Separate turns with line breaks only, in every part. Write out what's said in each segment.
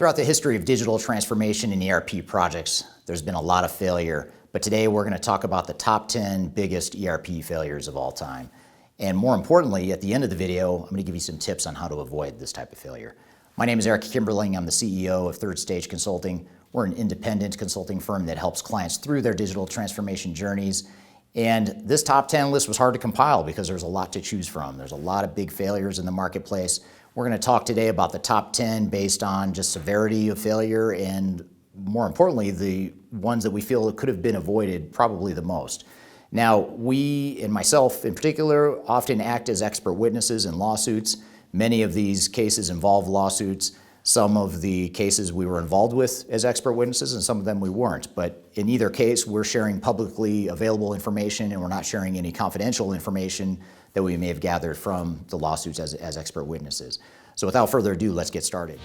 Throughout the history of digital transformation and ERP projects, there's been a lot of failure, but today we're going to talk about the top 10 biggest ERP failures of all time. And more importantly, at the end of the video, I'm going to give you some tips on how to avoid this type of failure. My name is Eric Kimberling. I'm the CEO of Third Stage Consulting. We're an independent consulting firm that helps clients through their digital transformation journeys. And this top 10 list was hard to compile because there's a lot to choose from. There's a lot of big failures in the marketplace. We're going to talk today about the top 10 based on just severity of failure and, more importantly, the ones that we feel could have been avoided probably the most. Now, we, and myself in particular, often act as expert witnesses in lawsuits. Many of these cases involve lawsuits. Some of the cases we were involved with as expert witnesses, and some of them we weren't. But in either case, we're sharing publicly available information, and we're not sharing any confidential information that we may have gathered from the lawsuits as expert witnesses. So without further ado, let's get started.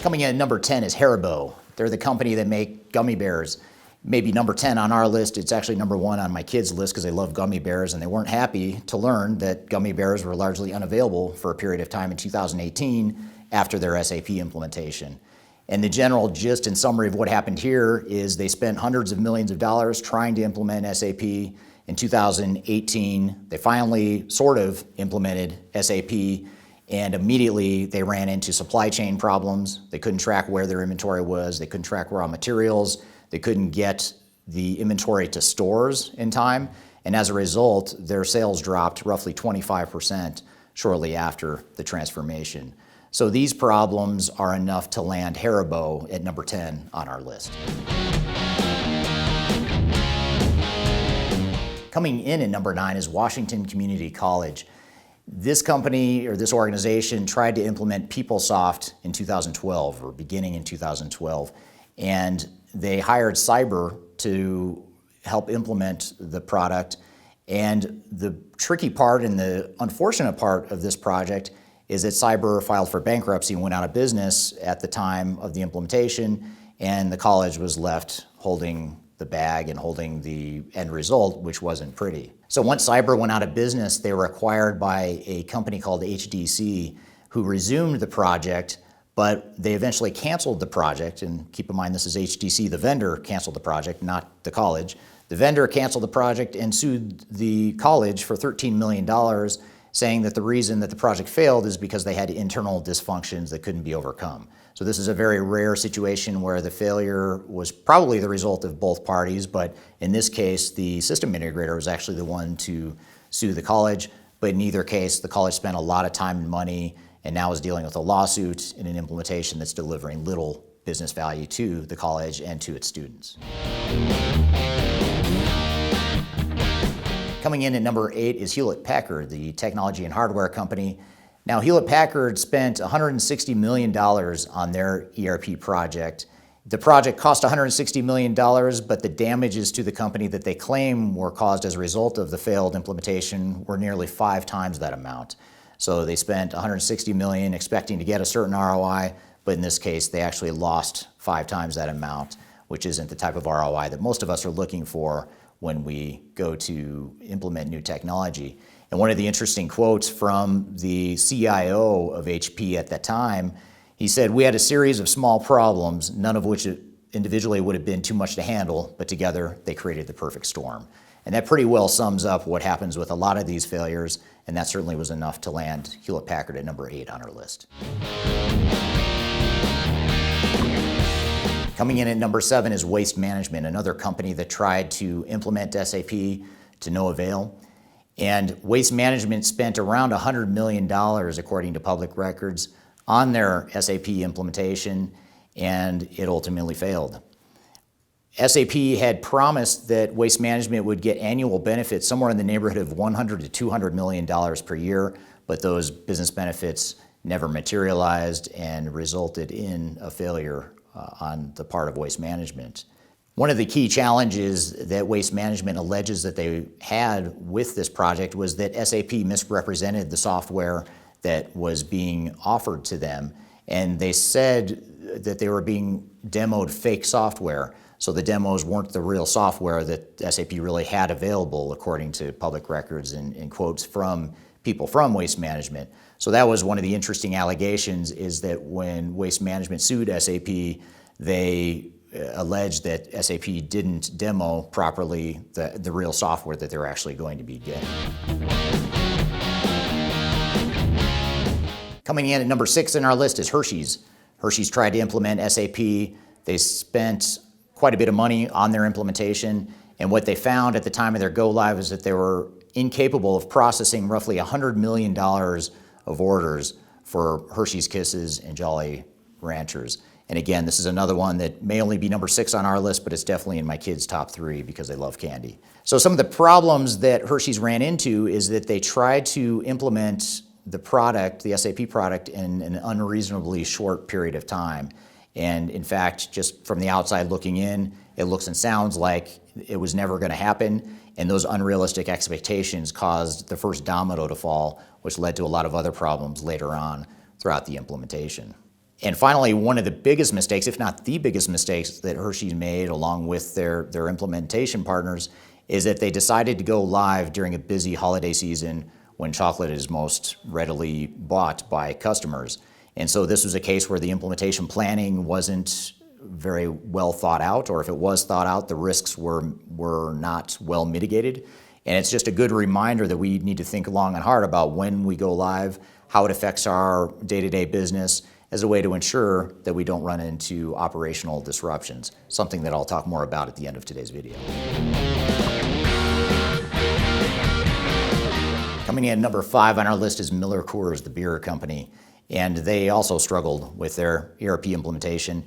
Coming in at number 10 is Haribo. They're the company that make gummy bears. Maybe number 10 on our list. It's actually number 1 on my kids' list because they love gummy bears, and they weren't happy to learn that gummy bears were largely unavailable for a period of time in 2018 after their SAP implementation. And the general gist and summary of what happened here is they spent hundreds of millions of dollars trying to implement SAP. In 2018, they finally sort of implemented SAP, and immediately they ran into supply chain problems. They couldn't track where their inventory was. They couldn't track raw materials. They couldn't get the inventory to stores in time. And as a result, their sales dropped roughly 25% shortly after the transformation. So these problems are enough to land Haribo at number 10 on our list. Coming in at number 9 is Washington Community College. This company, or this organization, tried to implement PeopleSoft in 2012, or beginning in 2012, and they hired Cyber to help implement the product. And the tricky part and the unfortunate part of this project is that Cyber filed for bankruptcy and went out of business at the time of the implementation, and the college was left holding the bag and holding the end result, which wasn't pretty. So once Cyber went out of business, they were acquired by a company called HDC, who resumed the project, but they eventually canceled the project. And keep in mind, this is HDC, the vendor canceled the project, not the college. The vendor canceled the project and sued the college for $13 million, saying that the reason that the project failed is because they had internal dysfunctions that couldn't be overcome. So this is a very rare situation where the failure was probably the result of both parties, but in this case, the system integrator was actually the one to sue the college. But in either case, the college spent a lot of time and money and now is dealing with a lawsuit and an implementation that's delivering little business value to the college and to its students. Coming in at number 8 is Hewlett Packard, the technology and hardware company. Now, Hewlett Packard spent $160 million on their ERP project. The project cost $160 million, but the damages to the company that they claim were caused as a result of the failed implementation were nearly 5 times that amount. So they spent $160 million expecting to get a certain ROI, but in this case, they actually lost 5 times that amount, which isn't the type of ROI that most of us are looking for when we go to implement new technology. And one of the interesting quotes from the CIO of HP at that time, he said, "We had a series of small problems, none of which individually would have been too much to handle, but together they created the perfect storm." And that pretty well sums up what happens with a lot of these failures, and that certainly was enough to land Hewlett Packard at number 8 on our list. Coming in at number 7 is Waste Management, another company that tried to implement SAP to no avail. And Waste Management spent around $100 million, according to public records, on their SAP implementation, and it ultimately failed. SAP had promised that Waste Management would get annual benefits somewhere in the neighborhood of $100 to $200 million per year, but those business benefits never materialized and resulted in a failure on the part of Waste Management. One of the key challenges that Waste Management alleges that they had with this project was that SAP misrepresented the software that was being offered to them, and they said that they were being demoed fake software. So the demos weren't the real software that SAP really had available, according to public records and quotes from people from Waste Management. So that was one of the interesting allegations, is that when Waste Management sued SAP, they alleged that SAP didn't demo properly the real software that they're actually going to be getting. Coming in at number 6 in our list is Hershey's. Hershey's tried to implement SAP. They spent quite a bit of money on their implementation, and what they found at the time of their go live is that they were incapable of processing roughly $100 million of orders for Hershey's Kisses and Jolly Ranchers. And again, this is another one that may only be number 6 on our list, but it's definitely in my kids' top 3 because they love candy. So some of the problems that Hershey's ran into is that they tried to implement the product, the SAP product, in an unreasonably short period of time. And in fact, just from the outside looking in, it looks and sounds like it was never going to happen. And those unrealistic expectations caused the first domino to fall, which led to a lot of other problems later on throughout the implementation. And finally, one of the biggest mistakes, if not the biggest mistakes that Hershey made along with their implementation partners, is that they decided to go live during a busy holiday season when chocolate is most readily bought by customers. And so this was a case where the implementation planning wasn't very well thought out, or if it was thought out, the risks were not well mitigated. And it's just a good reminder that we need to think long and hard about when we go live, how it affects our day-to-day business, as a way to ensure that we don't run into operational disruptions, something that I'll talk more about at the end of today's video. Coming in at number 5 on our list is MillerCoors, the beer company, and they also struggled with their ERP implementation.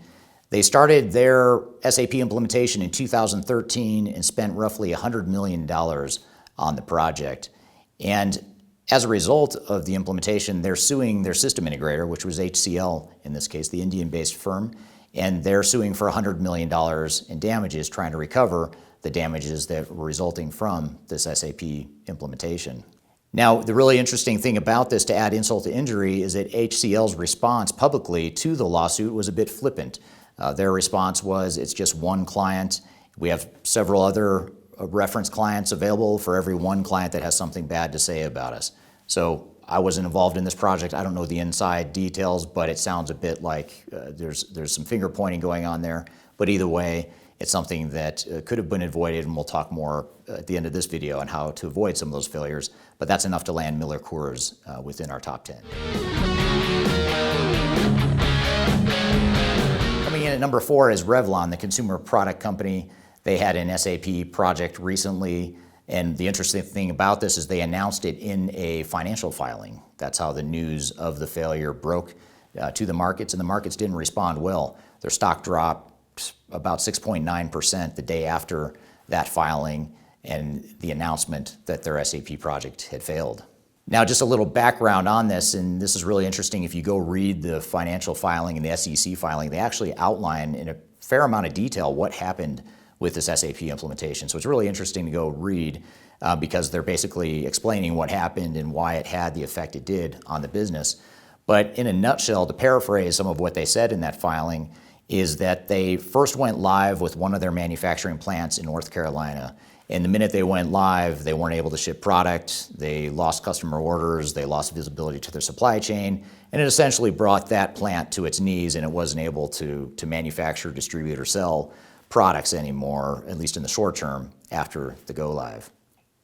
They started their SAP implementation in 2013 and spent roughly $100 million on the project. And as a result of the implementation, they're suing their system integrator, which was HCL in this case, the Indian-based firm, and they're suing for $100 million in damages, trying to recover the damages that were resulting from this SAP implementation. Now, the really interesting thing about this, to add insult to injury, is that HCL's response publicly to the lawsuit was a bit flippant. Their response was, it's just one client. We have several other reference clients available for every one client that has something bad to say about us. So I wasn't involved in this project. I don't know the inside details, but it sounds a bit like there's some finger pointing going on there. But either way, it's something that could have been avoided, and we'll talk more at the end of this video on how to avoid some of those failures. But that's enough to land MillerCoors within our top 10. Coming in at number 4 is Revlon, the consumer product company. They had an SAP project recently, and the interesting thing about this is they announced it in a financial filing. That's how the news of the failure broke to the markets, and the markets didn't respond well. Their stock dropped about 6.9% the day after that filing and the announcement that their SAP project had failed. Now, just a little background on this, and this is really interesting. If you go read the financial filing and the SEC filing, they actually outline in a fair amount of detail what happened with this SAP implementation. So it's really interesting to go read because they're basically explaining what happened and why it had the effect it did on the business. But in a nutshell, to paraphrase some of what they said in that filing, is that they first went live with one of their manufacturing plants in North Carolina. And the minute they went live, they weren't able to ship product, they lost customer orders, they lost visibility to their supply chain, and it essentially brought that plant to its knees, and it wasn't able to manufacture, distribute, or sell products anymore, at least in the short term, after the go live.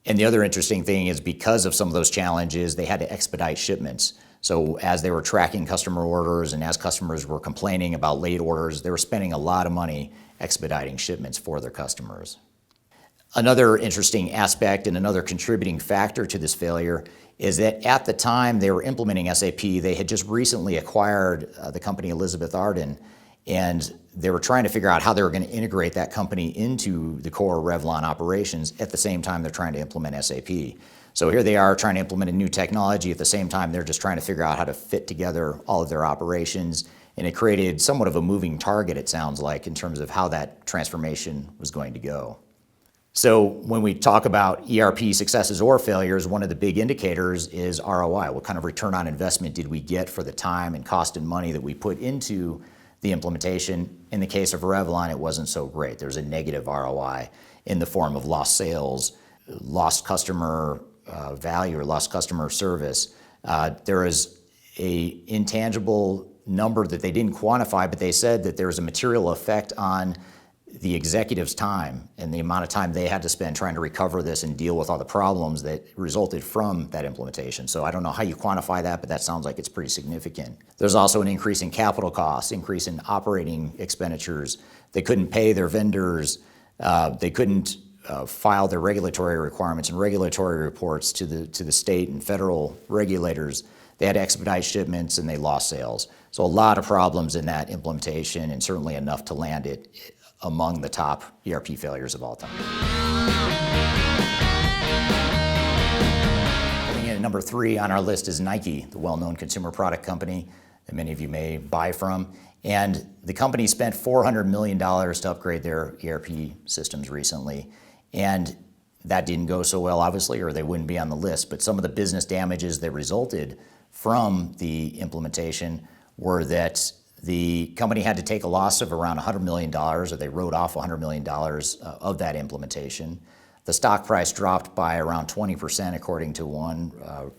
And the other interesting thing is, because of some of those challenges, they had to expedite shipments. So as they were tracking customer orders and as customers were complaining about late orders, they were spending a lot of money expediting shipments for their customers. Another interesting aspect and another contributing factor to this failure is that at the time they were implementing SAP, they had just recently acquired the company Elizabeth Arden, and they were trying to figure out how they were going to integrate that company into the core Revlon operations at the same time they're trying to implement SAP. So here they are trying to implement a new technology. At the same time, they're just trying to figure out how to fit together all of their operations. And it created somewhat of a moving target, it sounds like, in terms of how that transformation was going to go. So when we talk about ERP successes or failures, one of the big indicators is ROI. What kind of return on investment did we get for the time and cost and money that we put into the implementation? In the case of Revlon, it wasn't so great. There's a negative ROI in the form of lost sales, lost customer value, or lost customer service. There is a intangible number that they didn't quantify, but they said that there was a material effect on the executives' time and the amount of time they had to spend trying to recover this and deal with all the problems that resulted from that implementation. So I don't know how you quantify that, but that sounds like it's pretty significant. There's also an increase in capital costs, increase in operating expenditures. They couldn't pay their vendors. They couldn't file their regulatory requirements and regulatory reports to the state and federal regulators. They had to expedite shipments and they lost sales. So a lot of problems in that implementation, and certainly enough to land it among the top ERP failures of all time. Coming in at number 3 on our list is Nike, the well-known consumer product company that many of you may buy from. And the company spent $400 million to upgrade their ERP systems recently. And that didn't go so well, obviously, or they wouldn't be on the list. But some of the business damages that resulted from the implementation were that the company had to take a loss of around $100 million, or they wrote off $100 million of that implementation. The stock price dropped by around 20%, according to one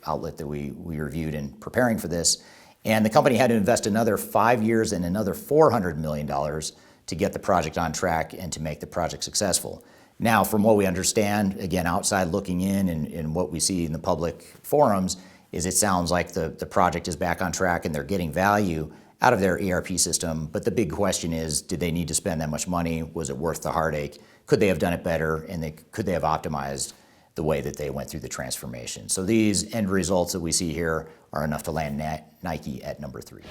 outlet that we reviewed in preparing for this. And the company had to invest another 5 years and another $400 million to get the project on track and to make the project successful. Now, from what we understand, again, outside looking in and what we see in the public forums, is it sounds like the project is back on track and they're getting value out of their ERP system. But the big question is, did they need to spend that much money? Was it worth the heartache? Could they have done it better? And could they have optimized the way that they went through the transformation? So these end results that we see here are enough to land Nike at number 3.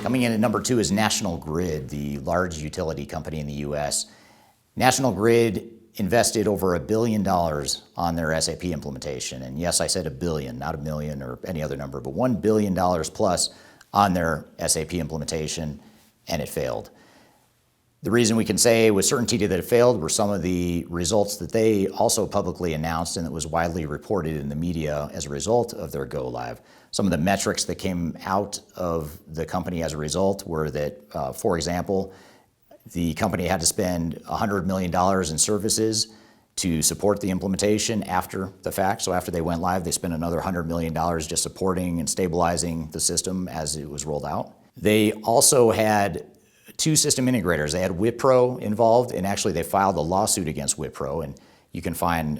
Coming in at number 2 is National Grid, the large utility company in the US. National Grid invested over $1 billion on their SAP implementation. And yes, I said $1 billion, not $1 million or any other number, but $1 billion plus on their SAP implementation, and it failed. The reason we can say with certainty that it failed were some of the results that they also publicly announced and that was widely reported in the media as a result of their go live. Some of the metrics that came out of the company as a result were that, for example, the company had to spend $100 million in services to support the implementation after the fact. So after they went live, they spent another $100 million just supporting and stabilizing the system as it was rolled out. They also had 2 system integrators. They had Wipro involved, and actually they filed a lawsuit against Wipro. And you can find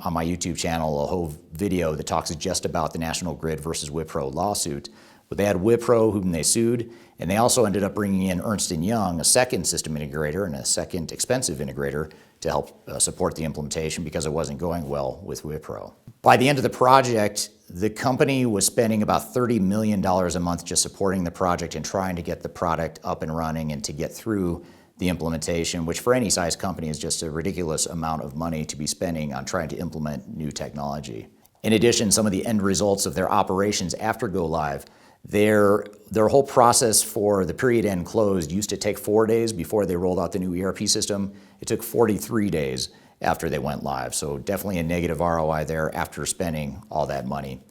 on my YouTube channel a whole video that talks just about the National Grid versus Wipro lawsuit. But they had Wipro, whom they sued, and they also ended up bringing in Ernst & Young, a second system integrator and a second expensive integrator, to help support the implementation because it wasn't going well with Wipro. By the end of the project, the company was spending about $30 million a month just supporting the project and trying to get the product up and running and to get through the implementation, which for any size company is just a ridiculous amount of money to be spending on trying to implement new technology. In addition, some of the end results of their operations after go live, their whole process for the period end closed used to take 4 days before they rolled out the new ERP system. It took 43 days after they went live. So definitely a negative ROI there after spending all that money.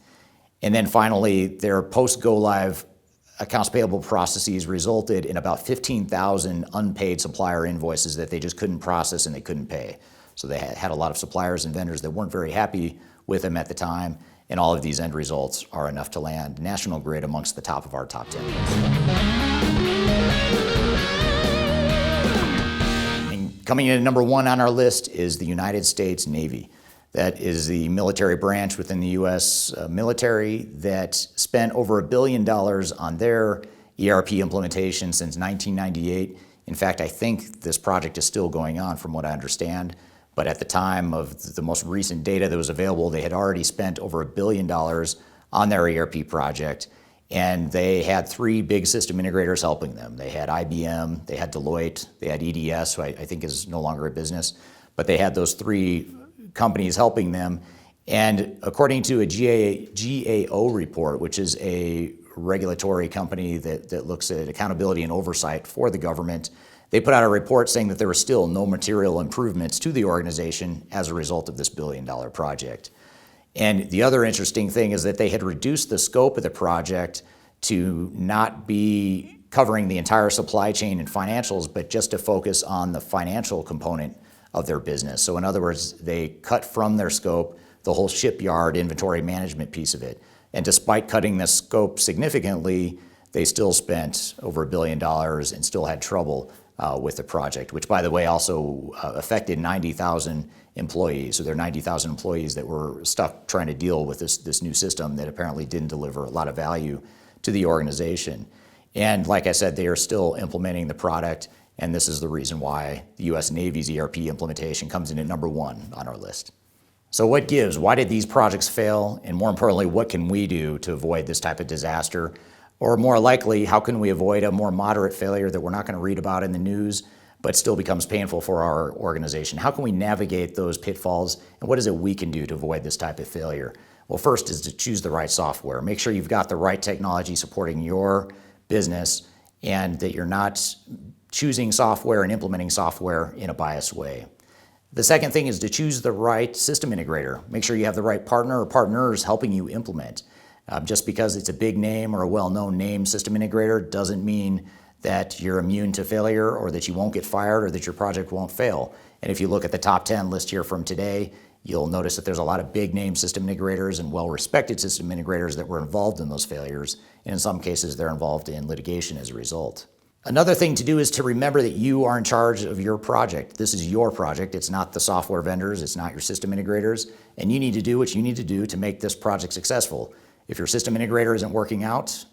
And then finally, their post-go live accounts payable processes resulted in about 15,000 unpaid supplier invoices that they just couldn't process and they couldn't pay. So they had a lot of suppliers and vendors that weren't very happy with them at the time. And all of these end results are enough to land National Grid amongst the top of our top 10 lists. And coming in at number 1 on our list is the United States Navy. That is the military branch within the U.S. military that spent over $1 billion on their ERP implementation since 1998. In fact, I think this project is still going on from what I understand. But at the time of the most recent data that was available, they had already spent over $1 billion on their ERP project, and they had 3 big system integrators helping them. They had IBM, they had Deloitte, they had EDS, who I think is no longer a business, but they had those 3 companies helping them. And according to a GAO report, which is a regulatory company that looks at accountability and oversight for the government, they put out a report saying that there were still no material improvements to the organization as a result of this $1 billion project. And the other interesting thing is that they had reduced the scope of the project to not be covering the entire supply chain and financials, but just to focus on the financial component of their business. So in other words, they cut from their scope the whole shipyard inventory management piece of it. And despite cutting the scope significantly, they still spent over $1 billion and still had trouble with the project, which, by the way, also affected 90,000 employees. So there are 90,000 employees that were stuck trying to deal with this new system that apparently didn't deliver a lot of value to the organization. And like I said, they are still implementing the product, and this is the reason why the U.S. Navy's ERP implementation comes in at #1 on our list. So what gives? Why did these projects fail? And more importantly, what can we do to avoid this type of disaster? Or more likely, how can we avoid a more moderate failure that we're not going to read about in the news, but still becomes painful for our organization? How can we navigate those pitfalls, and what is it we can do to avoid this type of failure? Well, first is to choose the right software. Make sure you've got the right technology supporting your business and that you're not choosing software and implementing software in a biased way. The second thing is to choose the right system integrator. Make sure you have the right partner or partners helping you implement. Just because it's a big name or a well-known name system integrator doesn't mean that you're immune to failure or that you won't get fired or that your project won't fail. And if you look at the top 10 list here from today, you'll notice that there's a lot of big name system integrators and well-respected system integrators that were involved in those failures. And in some cases, they're involved in litigation as a result. Another thing to do is to remember that you are in charge of your project. This is your project. It's not the software vendors. It's not your system integrators. And you need to do what you need to do to make this project successful. If your system integrator isn't working out,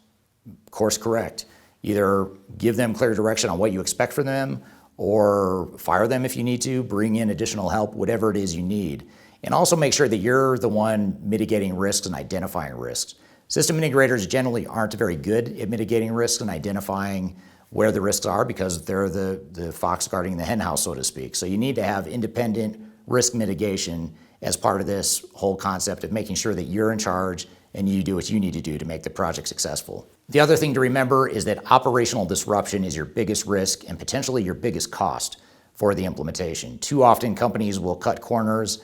course correct. Either give them clear direction on what you expect from them or fire them if you need to, bring in additional help, whatever it is you need. And also make sure that you're the one mitigating risks and identifying risks. System integrators generally aren't very good at mitigating risks and identifying where the risks are because they're the fox guarding the hen house, so to speak. So you need to have independent risk mitigation as part of this whole concept of making sure that you're in charge and you do what you need to do to make the project successful. The other thing to remember is that operational disruption is your biggest risk and potentially your biggest cost for the implementation. Too often companies will cut corners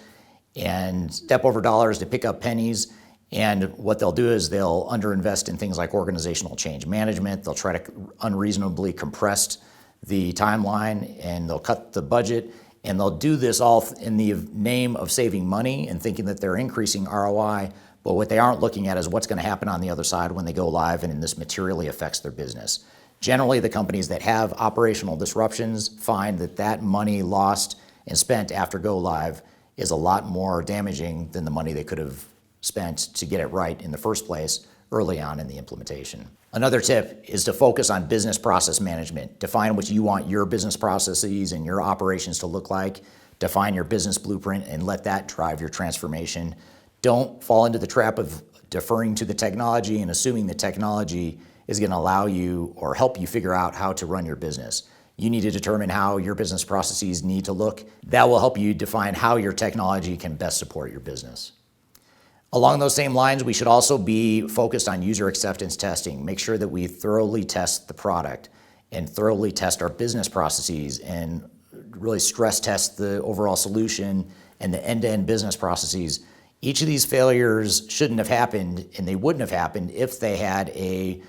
and step over dollars to pick up pennies. And what they'll do is they'll underinvest in things like organizational change management. They'll try to unreasonably compress the timeline and they'll cut the budget. And they'll do this all in the name of saving money and thinking that they're increasing ROI. But what they aren't looking at is what's going to happen on the other side when they go live and this materially affects their business. Generally, the companies that have operational disruptions find that that money lost and spent after go live is a lot more damaging than the money they could have spent to get it right in the first place early on in the implementation. Another tip is to focus on business process management. Define what you want your business processes and your operations to look like. Define your business blueprint and let that drive your transformation. Don't fall into the trap of deferring to the technology and assuming the technology is going to allow you or help you figure out how to run your business. You need to determine how your business processes need to look. That will help you define how your technology can best support your business. Along those same lines, we should also be focused on user acceptance testing. Make sure that we thoroughly test the product and thoroughly test our business processes and really stress test the overall solution and the end-to-end business processes. Each of these failures shouldn't have happened, and they wouldn't have happened if they had a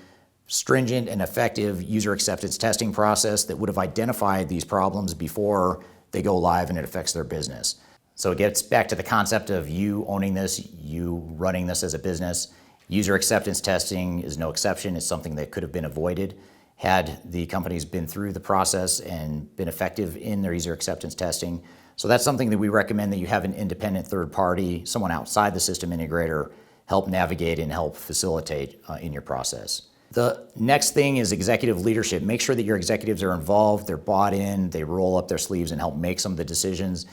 stringent and effective user acceptance testing process that would have identified these problems before they go live and it affects their business. So it gets back to the concept of you owning this, you running this as a business. User acceptance testing is no exception. It's something that could have been avoided had the companies been through the process and been effective in their user acceptance testing. So that's something that we recommend that you have an independent third party, someone outside the system integrator, help navigate and help facilitate in your process. The next thing is executive leadership. Make sure that your executives are involved, they're bought in, they roll up their sleeves and help make some of the decisions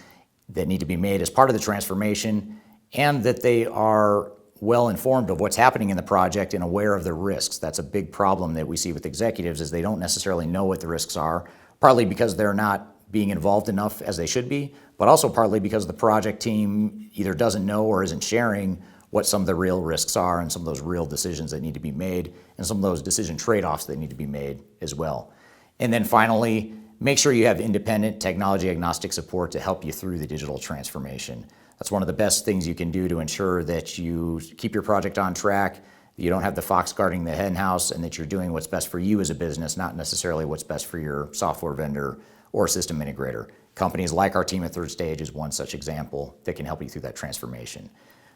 that need to be made as part of the transformation, and that they are well informed of what's happening in the project and aware of the risks. That's a big problem that we see with executives is they don't necessarily know what the risks are, partly because they're not being involved enough as they should be, but also partly because the project team either doesn't know or isn't sharing what some of the real risks are and some of those real decisions that need to be made and some of those decision trade-offs that need to be made as well. And then finally, make sure you have independent technology agnostic support to help you through the digital transformation. That's one of the best things you can do to ensure that you keep your project on track, that you don't have the fox guarding the hen house, and that you're doing what's best for you as a business, not necessarily what's best for your software vendor or system integrator. Companies like our team at Third Stage is one such example that can help you through that transformation.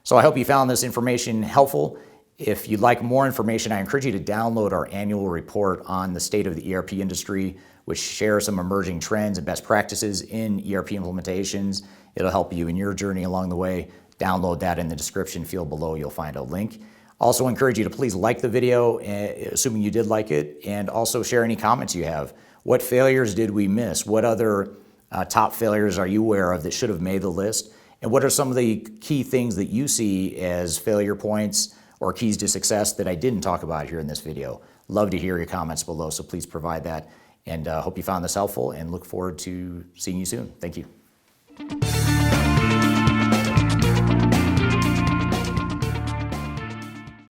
So I hope you found this information helpful. If you'd like more information, I encourage you to download our annual report on the state of the ERP industry, which shares some emerging trends and best practices in ERP implementations. It'll help you in your journey along the way. Download that in the description field below. You'll find a link. Also encourage you to please like the video, assuming you did like it, and also share any comments you have. What failures did we miss? What other top failures are you aware of that should have made the list? And what are some of the key things that you see as failure points or keys to success that I didn't talk about here in this video? Love to hear your comments below, so please provide that. And hope you found this helpful and look forward to seeing you soon. Thank you.